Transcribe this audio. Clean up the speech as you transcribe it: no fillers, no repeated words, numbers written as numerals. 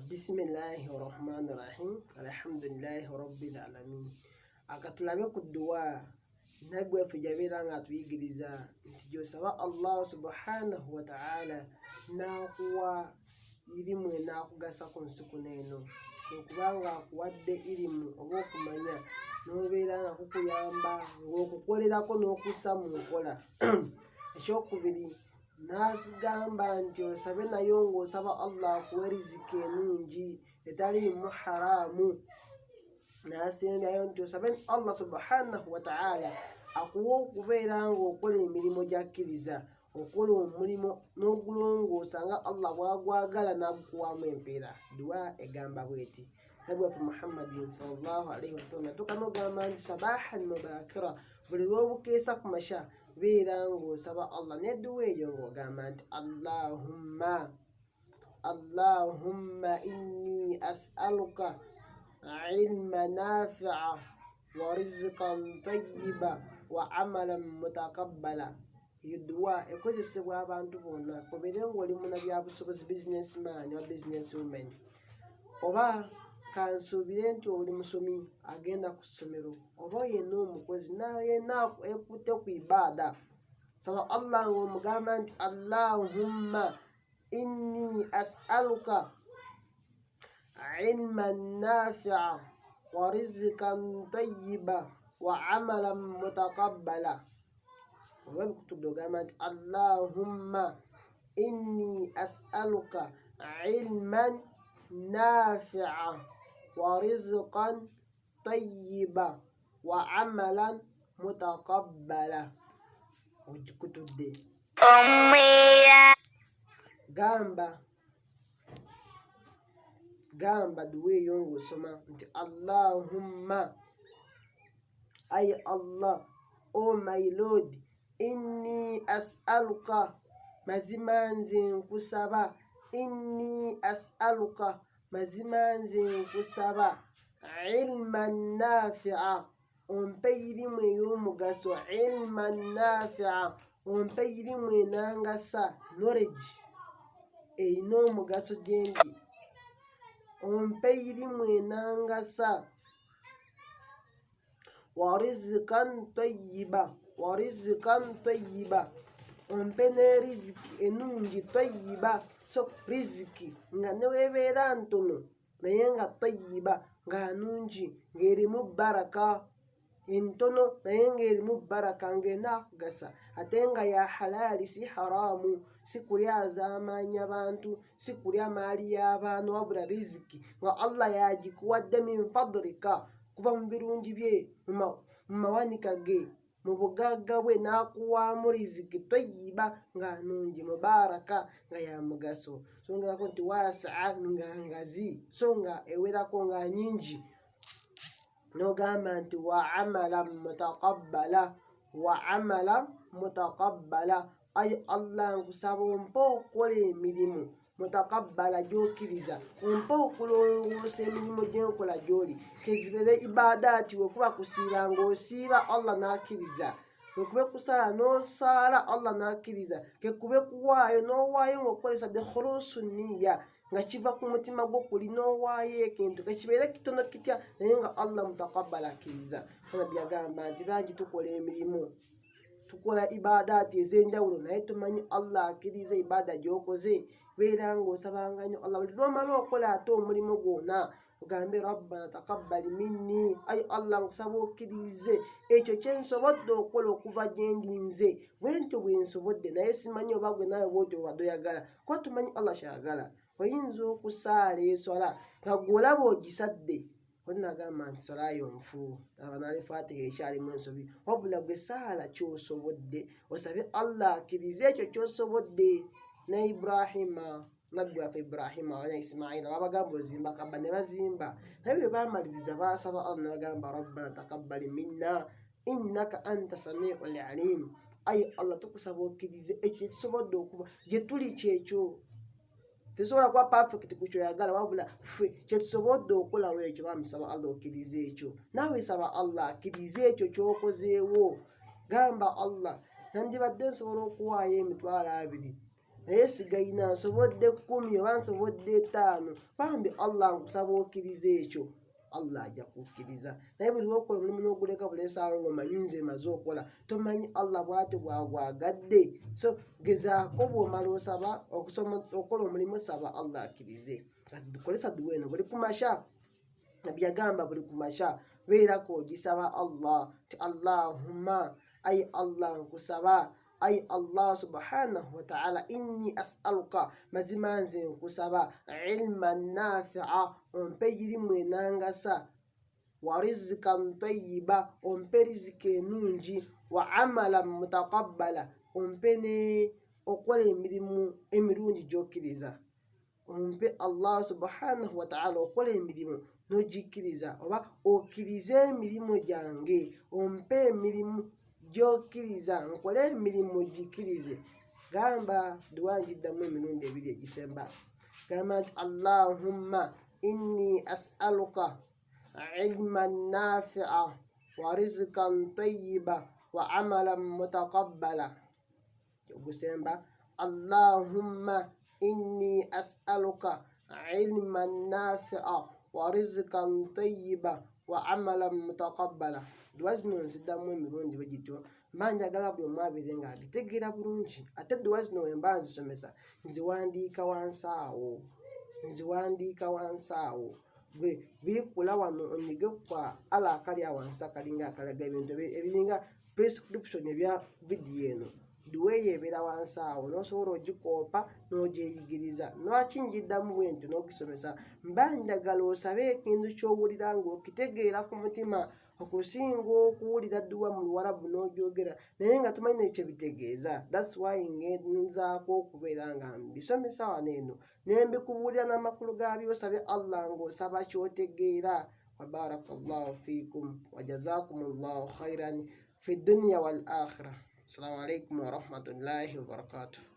Bismillahirrahmanirrahim. Alhamdulillahi rabbil alamin. Akatulabe kuduwa nagwe fujabira nga tuyigiriza ntijo saba Allah subhanahu wa ta'ala na kuwa ilimu na kugasa kunsuku neno kubanga kuwadde ilimu obokumanya nobera nga kukuyamba ngokukolerako n'okussa mu nkola ekyokubiri nasigamba nti osabe nayo ng'osaba Allah akuwa riziki enungi etali mu haramu. Nasengayo nti osabe Allah subhanahu wa ta'ala akuwa okubeera ng'okola emirimu gyakkiriza, okola omulimu n'ogulongoosa nga Allah bwagwagala n'agukuwamu empeera. Dua egamba bweti nabwaffe Muhammadin sallallahu alaihi wasallam yatuuka n'ogamba nti sabahan mubakira, buli lw'obukeesa ku masha beera ng'osaba Allah n'edduwa eyo ng'ogamba nti Allahumma inni as'aluka ilma nafi'a wa rizqan tayyiba wa amalan mutakabbala. Eyo dduwa ekozesebwa abantu bonna, obeere ng'oli munnabyabusobozi, businessman oba businesswoman, oba kansuubire nti oli musomi agenda ku ssomero, oba yenna omukozi yenna ekutte ku ibaada. Saba Allah ng'omugamba nti Allahumma inni as'aluka ilman nafi'a wa rizqan tayyiba wa amalan mutakabbala. Oba bikutudde ogamba nti Allahumma inni as'aluka ilman nafi'a wa rizqan tayyiba wa amalan mutakabbala. Ogikutudde gamba duwa eyo ng'osoma nti Allahumma, ay Allah, oh my Lord, inni as'aluka, mazima nze nkusaba, inni as'aluka, mazima nze nkusaba, ilman nafi'a, ompe ilimu ey'omugaso, ilman nafi'a, ompe ilimu enangasa, knowledge eyina omugaso gyendi, ompe ilimu enangasa, wa rizqan tayyiba, ompe n'eriziki enungi, tayyiba, so riziki nga newebeera ntono naye nga tayyiba nga nungi ng'erimu baraka, entono naye ng'erimu baraka ng'enaakugasa ate nga ya halali si haramu, si kulya z'amaanyi abantu, si kulya maali y'abaana, wabula riziki nga Allah yagikuwadde min fadlika, kuva mu birungi bye, mu mawanika ge, mu bugagga bwe n'akuwaamu riziki tayyiba nga nungi, mubaraka nga ya mugaso. Songerako nti wasi'a nga ngazi, so nga ewerako nga nyingi. N'ogamba nti wa amalan mutakabbala, ay Allah nkusaba ompe okola emirimu mutakabbala gy'okkiriza, ompe okulongoosa emirimu gy'enkola gy'oli, kezibeere ibadaati. Wekuba kusiiba ng'osiiba Allah n'akkiriza, wekube kusala n'osaala Allah n'akkiriza, kekube kuwaayo n'owaayo ng'okozesa bikhulusu niyya nga kiva ku mutima gwo kuli n'owaayo ekintu kekibeere kitono kitya naye nga Allah mutakabbala akkiriza. Nabbi yagamba nti bangi tukola emirimu, tukola ibadaati ez'enjawulo naye tumanyi Allah akkiriza ibada gy'okoze. Beera ng'osabanga nnyo Allah buli lw'omala okola ate omulimu gwonna ugambe rabbana taqabbal minni, ay Allah nkusaba okkirize ekyo kye nsobodde okola okuva gye ndi nze, bwentyo bwe nsobodde, naye simanyi oba gwe naawe bwotyo obadde oyagala, kuba tumanyi Allah kyagala. Oyinza okusaala eswala nga gw'olaba ogisadde, oli n'agamba nti swalayo nfu, aba naali Fatiha ekyalimu ensobi, wabula gwe saala ky'osobodde osabe Allah akkirize ekyo ky'osobodde. Ne Ibrahim, nabbi waffe Ibrahim ne Ismaila babagamba ozimba Kaaba ne bazimba, naye bwe baamaliriza baasaba Allah ne bagamba rabbana taqabbal minna innaka anta samiul alim. Ayi Allah tukusaba okkirize ekyo kisobodde okuba gye tuli kyekyo, tesobola kuba perfect ku kyoyagala, wabula ffe kye tusobodde okolawo ekyo bamusaba Allah okkirize ekyo. Naawe saba Allah akkirize ekyo ky'okozeewo. Gamba Allah, nandibadde nsobola okuwaayo emitwalo 2 sigaina nsobodde 10 oba nsobodde 5 bambi Allah nkusaba okkiriza ekyo Allah ajja kukkiriza. Naye buli lwokola omulimu n'oguleka bulesaawo ng'omanyi nze maze okola tomanyi Allah bw'atyo bwagwagadde. So gezaako bw'omala osaba okola omulimu saba Allah akkirize. Dukolesa duwa eno buli kumasha byagamba buli kumasha beerako ogisaba Allah ti Allahumma ay Allah nkusaba ay Allah subhanahu wa ta'ala inni as'aluka mazima nze nkusaba ilman nafi'a ompe ilimu enangasa wa rizqan tayyiba ompe riziki enungi wa amalan mutaqabbala ompe ne okola emirimu emirungi gy'okkiriza. Ompe Allah subhanahu wa ta'ala okola emirimu n'ogikkiriza oba okkirize emirimu gyange ompe emirimu gy'okkiriza nkole emirimu gikkirize. Gamba duwa njiddamu emirundi 2 egisemba. Gamba nti Allahumma inni as'aluka ilman nafi'a wa rizqan tayyiba wa amalan mutaqabbala. Ogusemba Allahumma inni as'aluka ilman nafi'a wa rizqan tayyiba wa amalan mutaqabbala. Duwa zino nziddamu emirundi bwe gityo mba njagala buli omu abeere ng'agitegeera bulungi. Ate duwa zino we mba nzisomesa nziwandiika wansi awo gwe biikula wano onyige kwa ala akali awansi akalinga akalaga ebintu ebiringa prescription ebya vidiyo eno. Duwa eyo ebeera wansi awo n'osobola ogikoopa n'ogyeyigiriza. Lwaki njiddamu bwe ntyo n'ogisomesa mba njagala osabe ekintu ky'owulira ng'okitegeera ku mutima okusinga okuwulira duwa mu Luwarabu n'ogyogera naye nga tomanyi nekyo bitegeeza. That's why ngenzaako okubeera nga mbisomesa wano eno ne mbikubuulira n'amakulu gaabyo osabe Allah ng'osaba ky'otegeera. Wa barakallahu fiikum wa jazakumullahu khairan fi dunya wal akhirah. Assalamu alaikum wa rahmatullahi wa barakatuh.